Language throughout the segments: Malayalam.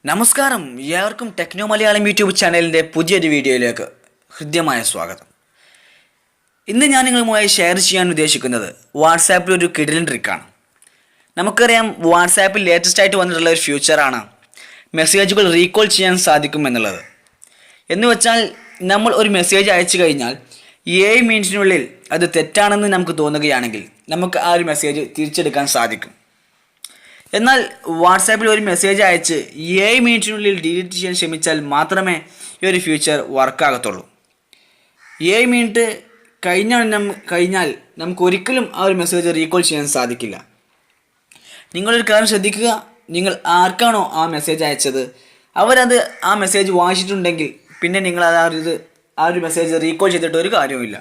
നമസ്കാരം, ഏവർക്കും ടെക്നോ മലയാളം യൂട്യൂബ് ചാനലിൻ്റെ പുതിയൊരു വീഡിയോയിലേക്ക് ഹൃദ്യമായ സ്വാഗതം. ഇന്ന് ഞാൻ നിങ്ങളുമായി ഷെയർ ചെയ്യാൻ ഉദ്ദേശിക്കുന്നത് വാട്സാപ്പിൽ ഒരു കിടിലൻ ട്രിക്കാണ്. നമുക്കറിയാം, വാട്സാപ്പിൽ ലേറ്റസ്റ്റ് ആയിട്ട് വന്നിട്ടുള്ള ഒരു ഫ്യൂച്ചറാണ് മെസ്സേജുകൾ റീകോൾ ചെയ്യാൻ സാധിക്കും എന്നുള്ളത്. എന്ന് വെച്ചാൽ നമ്മൾ ഒരു മെസ്സേജ് അയച്ചു കഴിഞ്ഞാൽ 7 മിനിറ്റിനുള്ളിൽ അത് തെറ്റാണെന്ന് നമുക്ക് തോന്നുകയാണെങ്കിൽ നമുക്ക് ആ ഒരു മെസ്സേജ് തിരിച്ചെടുക്കാൻ സാധിക്കും. എന്നാൽ വാട്സാപ്പിൽ ഒരു മെസ്സേജ് അയച്ച് 7 മിനിറ്റിനുള്ളിൽ ഡിലീറ്റ് ചെയ്യാൻ ശ്രമിച്ചാൽ മാത്രമേ ഈ ഒരു ഫീച്ചർ വർക്കാകത്തുള്ളൂ. 7 മിനിറ്റ് കഴിഞ്ഞാൽ നമുക്ക് ഒരിക്കലും ആ ഒരു മെസ്സേജ് റീകോൾ ചെയ്യാൻ സാധിക്കില്ല. നിങ്ങളൊരു കാര്യം ശ്രദ്ധിക്കുക, നിങ്ങൾ ആർക്കാണോ ആ മെസ്സേജ് അയച്ചത് അവരത് ആ മെസ്സേജ് വായിച്ചിട്ടുണ്ടെങ്കിൽ പിന്നെ നിങ്ങൾ ആ ഒരു മെസ്സേജ് റീകോൾ ചെയ്തിട്ട് ഒരു കാര്യവുമില്ല.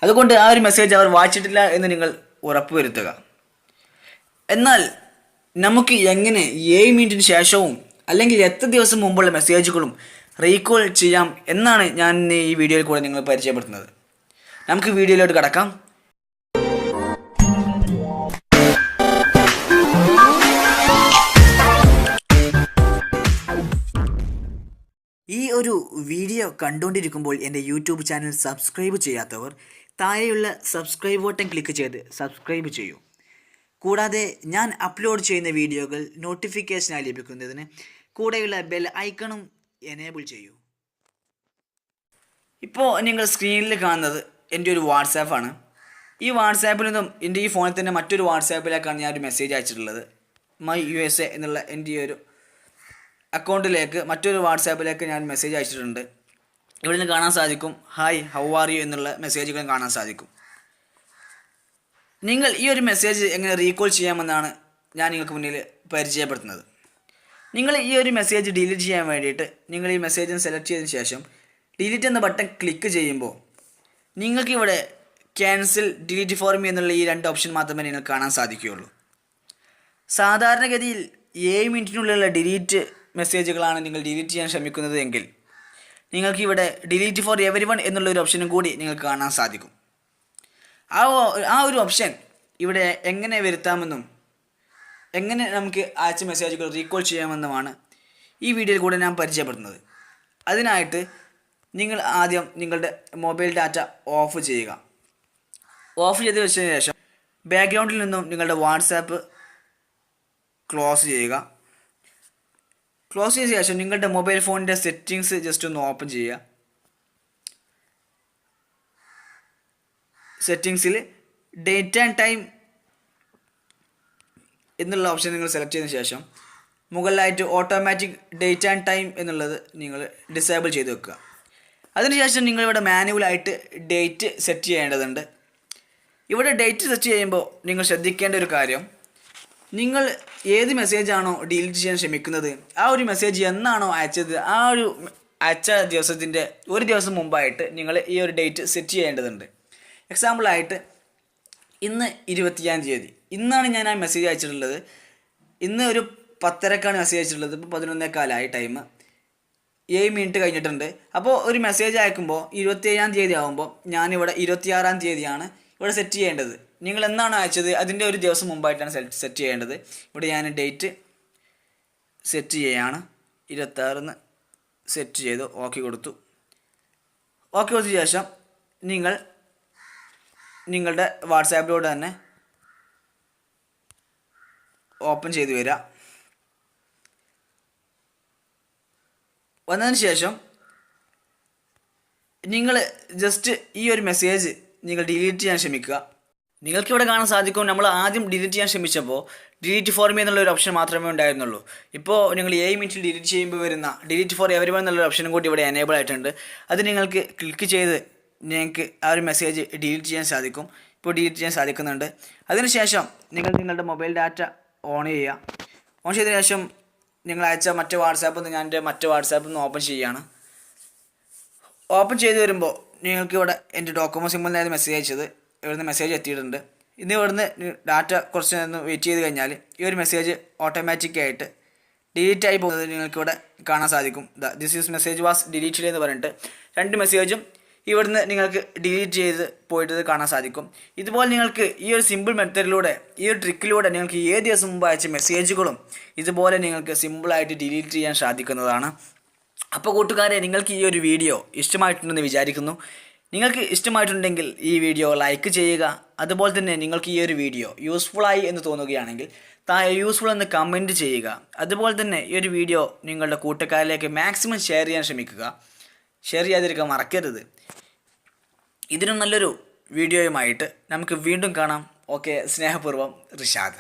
അതുകൊണ്ട് ആ ഒരു മെസ്സേജ് അവർ വായിച്ചിട്ടില്ല എന്ന് നിങ്ങൾ ഉറപ്പുവരുത്തുക. എന്നാൽ നമുക്ക് എങ്ങനെ 7 മിനിറ്റിന് ശേഷവും അല്ലെങ്കിൽ എത്ര ദിവസം മുമ്പുള്ള മെസ്സേജുകളും റീകോൾ ചെയ്യാം എന്നാണ് ഞാൻ ഈ വീഡിയോയിൽ കൂടെ നിങ്ങൾ പരിചയപ്പെടുത്തുന്നത്. നമുക്ക് വീഡിയോയിലോട്ട് കടക്കാം. ഈ ഒരു വീഡിയോ കണ്ടുകൊണ്ടിരിക്കുമ്പോൾ എൻ്റെ യൂട്യൂബ് ചാനൽ സബ്സ്ക്രൈബ് ചെയ്യാത്തവർ താഴെയുള്ള സബ്സ്ക്രൈബ് ബട്ടൺ ക്ലിക്ക് ചെയ്ത് സബ്സ്ക്രൈബ് ചെയ്യൂ. കൂടാതെ ഞാൻ അപ്ലോഡ് ചെയ്യുന്ന വീഡിയോകൾ നോട്ടിഫിക്കേഷനായി ലഭിക്കുന്നതിന് കൂടെയുള്ള ബെൽ ഐക്കണും എനേബിൾ ചെയ്യൂ. ഇപ്പോൾ നിങ്ങൾ സ്ക്രീനിൽ കാണുന്നത് എൻ്റെ ഒരു വാട്സാപ്പാണ്. ഈ വാട്സാപ്പിൽ നിന്നും എൻ്റെ ഈ ഫോണിൽ തന്നെ മറ്റൊരു വാട്സാപ്പിലേക്കാണ് ഞാൻ ഒരു മെസ്സേജ് അയച്ചിട്ടുള്ളത്. മൈ USA എന്നുള്ള എൻ്റെ ഈ ഒരു അക്കൗണ്ടിലേക്ക് മറ്റൊരു വാട്സാപ്പിലേക്ക് ഞാൻ മെസ്സേജ് അയച്ചിട്ടുണ്ട്. ഇവിടെ നിന്ന് കാണാൻ സാധിക്കും ഹായ് ഹൗ ആർ യു എന്നുള്ള മെസ്സേജുകളും കാണാൻ സാധിക്കും. നിങ്ങൾ ഈ ഒരു മെസ്സേജ് എങ്ങനെ റീകോൾ ചെയ്യാമെന്നാണ് ഞാൻ നിങ്ങൾക്ക് മുന്നിൽ പരിചയപ്പെടുത്തുന്നത്. നിങ്ങൾ ഈ ഒരു മെസ്സേജ് ഡിലീറ്റ് ചെയ്യാൻ വേണ്ടിയിട്ട് നിങ്ങൾ ഈ മെസ്സേജ് സെലക്ട് ചെയ്തതിന് ശേഷം ഡിലീറ്റ് എന്ന ബട്ടൺ ക്ലിക്ക് ചെയ്യുമ്പോൾ നിങ്ങൾക്കിവിടെ ക്യാൻസൽ, ഡിലീറ്റ് ഫോർ മീ എന്നുള്ള ഈ 2 ഓപ്ഷൻ മാത്രമേ നിങ്ങൾക്ക് കാണാൻ സാധിക്കുകയുള്ളൂ. സാധാരണഗതിയിൽ 7 മിനിറ്റിനുള്ളിലുള്ള ഡിലീറ്റ് മെസ്സേജുകളാണ് നിങ്ങൾ ഡിലീറ്റ് ചെയ്യാൻ ശ്രമിക്കുന്നത് എങ്കിൽ നിങ്ങൾക്കിവിടെ ഡിലീറ്റ് ഫോർ എവരിവൺ എന്നുള്ള ഒരു ഓപ്ഷനും കൂടി നിങ്ങൾക്ക് കാണാൻ സാധിക്കും. ആ ഒരു ഓപ്ഷൻ ഇവിടെ എങ്ങനെ വരുത്താമെന്നും എങ്ങനെ നമുക്ക് അയച്ച മെസ്സേജുകൾ റീകോൾ ചെയ്യാമെന്നുമാണ് ഈ വീഡിയോയിൽ കൂടെ ഞാൻ പരിചയപ്പെടുന്നത്. അതിനായിട്ട് നിങ്ങൾ ആദ്യം നിങ്ങളുടെ മൊബൈൽ ഡാറ്റ ഓഫ് ചെയ്യുക. ഓഫ് ചെയ്ത് വെച്ചതിന് ശേഷം ബാക്ക്ഗ്രൗണ്ടിൽ നിന്നും നിങ്ങളുടെ വാട്സാപ്പ് ക്ലോസ് ചെയ്യുക. ക്ലോസ് ചെയ്ത ശേഷം നിങ്ങളുടെ മൊബൈൽ ഫോണിൻ്റെ സെറ്റിങ്സ് ജസ്റ്റ് ഒന്ന് ഓപ്പൺ ചെയ്യുക. സെറ്റിങ്സിൽ ഡേറ്റ് ആൻഡ് ടൈം എന്നുള്ള ഓപ്ഷൻ നിങ്ങൾ സെലക്ട് ചെയ്തതിന് ശേഷം മുകളിലായിട്ട് ഓട്ടോമാറ്റിക് ഡേറ്റ് ആൻഡ് ടൈം എന്നുള്ളത് നിങ്ങൾ ഡിസേബിൾ ചെയ്ത് വെക്കുക. അതിനുശേഷം നിങ്ങളിവിടെ മാനുവലായിട്ട് ഡേറ്റ് സെറ്റ് ചെയ്യേണ്ടതുണ്ട്. ഇവിടെ ഡേറ്റ് സെറ്റ് ചെയ്യുമ്പോൾ നിങ്ങൾ ശ്രദ്ധിക്കേണ്ട ഒരു കാര്യം, നിങ്ങൾ ഏത് മെസ്സേജാണോ ഡിലീറ്റ് ചെയ്യാൻ ശ്രമിക്കുന്നത് ആ ഒരു മെസ്സേജ് എന്നാണോ അയച്ചത് ആ ഒരു അയച്ച ദിവസത്തിൻ്റെ ഒരു ദിവസം മുമ്പായിട്ട് നിങ്ങൾ ഈ ഒരു ഡേറ്റ് സെറ്റ് ചെയ്യേണ്ടതുണ്ട്. എക്സാമ്പിളായിട്ട് ഇന്ന് 20-ാം തീയതി, ഇന്നാണ് ഞാൻ ആ മെസ്സേജ് അയച്ചിട്ടുള്ളത്. ഇന്ന് ഒരു 10:30ക്കാണ് മെസ്സേജ് അയച്ചിട്ടുള്ളത്. ഇപ്പോൾ 11:15 ടൈം, 7 മിനിറ്റ് കഴിഞ്ഞിട്ടുണ്ട്. അപ്പോൾ ഒരു മെസ്സേജ് അയക്കുമ്പോൾ 27-ാം തീയതി ആകുമ്പോൾ ഞാനിവിടെ 26-ാം തീയതിയാണ് ഇവിടെ സെറ്റ് ചെയ്യേണ്ടത്. നിങ്ങൾ എന്നാണ് അയച്ചത് അതിൻ്റെ ഒരു ദിവസം മുമ്പായിട്ടാണ് സെറ്റ് ചെയ്യേണ്ടത്. ഇവിടെ ഞാൻ ഡേറ്റ് സെറ്റ് ചെയ്യുകയാണ്. 26 സെറ്റ് ചെയ്തു, ഓക്കെ കൊടുത്തു. ഓക്കെ കൊടുത്ത ശേഷം നിങ്ങൾ നിങ്ങളുടെ വാട്സാപ്പിലൂടെ തന്നെ ഓപ്പൺ ചെയ്ത് വരിക. വന്നതിന് ശേഷം നിങ്ങൾ ജസ്റ്റ് ഈ ഒരു മെസ്സേജ് നിങ്ങൾ ഡിലീറ്റ് ചെയ്യാൻ ശ്രമിക്കുക. നിങ്ങൾക്കിവിടെ കാണാൻ സാധിക്കും, നമ്മൾ ആദ്യം ഡിലീറ്റ് ചെയ്യാൻ ശ്രമിച്ചപ്പോൾ ഡിലീറ്റ് ഫോർ മീ എന്നുള്ള ഒരു ഓപ്ഷൻ മാത്രമേ ഉണ്ടായിരുന്നുള്ളൂ. ഇപ്പോൾ നിങ്ങൾ 7 മിനിറ്റിൽ ഡിലീറ്റ് ചെയ്യുമ്പോൾ വരുന്ന ഡിലീറ്റ് ഫോർ എവരിവൺ എന്നുള്ള ഓപ്ഷനും കൂടി ഇവിടെ എനേബിൾ ആയിട്ടുണ്ട്. അത് നിങ്ങൾക്ക് ക്ലിക്ക് ചെയ്ത് നിങ്ങൾക്ക് ആ ഒരു മെസ്സേജ് ഡിലീറ്റ് ചെയ്യാൻ സാധിക്കും. ഇപ്പോൾ ഡിലീറ്റ് ചെയ്യാൻ സാധിക്കുന്നുണ്ട്. അതിനുശേഷം നിങ്ങൾ നിങ്ങളുടെ മൊബൈൽ ഡാറ്റ ഓൺ ചെയ്യുക. ഓൺ ചെയ്തതിന് ശേഷം നിങ്ങൾ അയച്ച മറ്റേ വാട്സാപ്പിൽ നിന്ന് ഞാൻ എൻ്റെ മറ്റേ വാട്സാപ്പിൽ നിന്ന് ഓപ്പൺ ചെയ്യുകയാണ്. ഓപ്പൺ ചെയ്ത് വരുമ്പോൾ നിങ്ങൾക്ക് ഇവിടെ എൻ്റെ ഡോക്യുമെൻറ്റ് സിമ്പിൾ നേരെ മെസ്സേജ് അയച്ചത് ഇവിടുന്ന് മെസ്സേജ് എത്തിയിട്ടുണ്ട്. ഇന്ന് ഇവിടുന്ന് ഡാറ്റ കുറച്ച് നേരം വെയിറ്റ് ചെയ്ത് കഴിഞ്ഞാൽ ഈ ഒരു മെസ്സേജ് ഓട്ടോമാറ്റിക്കായിട്ട് ഡിലീറ്റ് ആയി പോകുന്നത് നിങ്ങൾക്കിവിടെ കാണാൻ സാധിക്കും. This is message was deleted എന്ന് പറഞ്ഞിട്ട് 2 മെസ്സേജും ഇവിടുന്ന് നിങ്ങൾക്ക് ഡിലീറ്റ് ചെയ്ത് പോയിട്ട് കാണാൻ സാധിക്കും. ഇതുപോലെ നിങ്ങൾക്ക് ഈ ഒരു സിമ്പിൾ മെത്തേഡിലൂടെ, ഈ ഒരു ട്രിക്കിലൂടെ നിങ്ങൾക്ക് ഏത് ദിവസം മുമ്പ് അയച്ച മെസ്സേജുകളും ഇതുപോലെ നിങ്ങൾക്ക് സിമ്പിളായിട്ട് ഡിലീറ്റ് ചെയ്യാൻ സാധിക്കുന്നതാണ്. അപ്പോൾ കൂട്ടുകാരെ, നിങ്ങൾക്ക് ഈ ഒരു വീഡിയോ ഇഷ്ടമായിട്ടുണ്ടെന്ന് വിചാരിക്കുന്നു. നിങ്ങൾക്ക് ഇഷ്ടമായിട്ടുണ്ടെങ്കിൽ ഈ വീഡിയോ ലൈക്ക് ചെയ്യുക. അതുപോലെ തന്നെ നിങ്ങൾക്ക് ഈ ഒരു വീഡിയോ യൂസ്ഫുള്ളായി എന്ന് തോന്നുകയാണെങ്കിൽ താഴെ യൂസ്ഫുൾ എന്ന് കമൻറ്റ് ചെയ്യുക. അതുപോലെ തന്നെ ഈ ഒരു വീഡിയോ നിങ്ങളുടെ കൂട്ടുകാരിലേക്ക് മാക്സിമം ഷെയർ ചെയ്യാൻ ശ്രമിക്കുക. ഷെയർ ചെയ്യാതിരിക്കാൻ മറക്കരുത്. ഇതിനും നല്ലൊരു വീഡിയോയുമായിട്ട് നമുക്ക് വീണ്ടും കാണാം. ഓക്കെ, സ്നേഹപൂർവ്വം റിഷാദ്.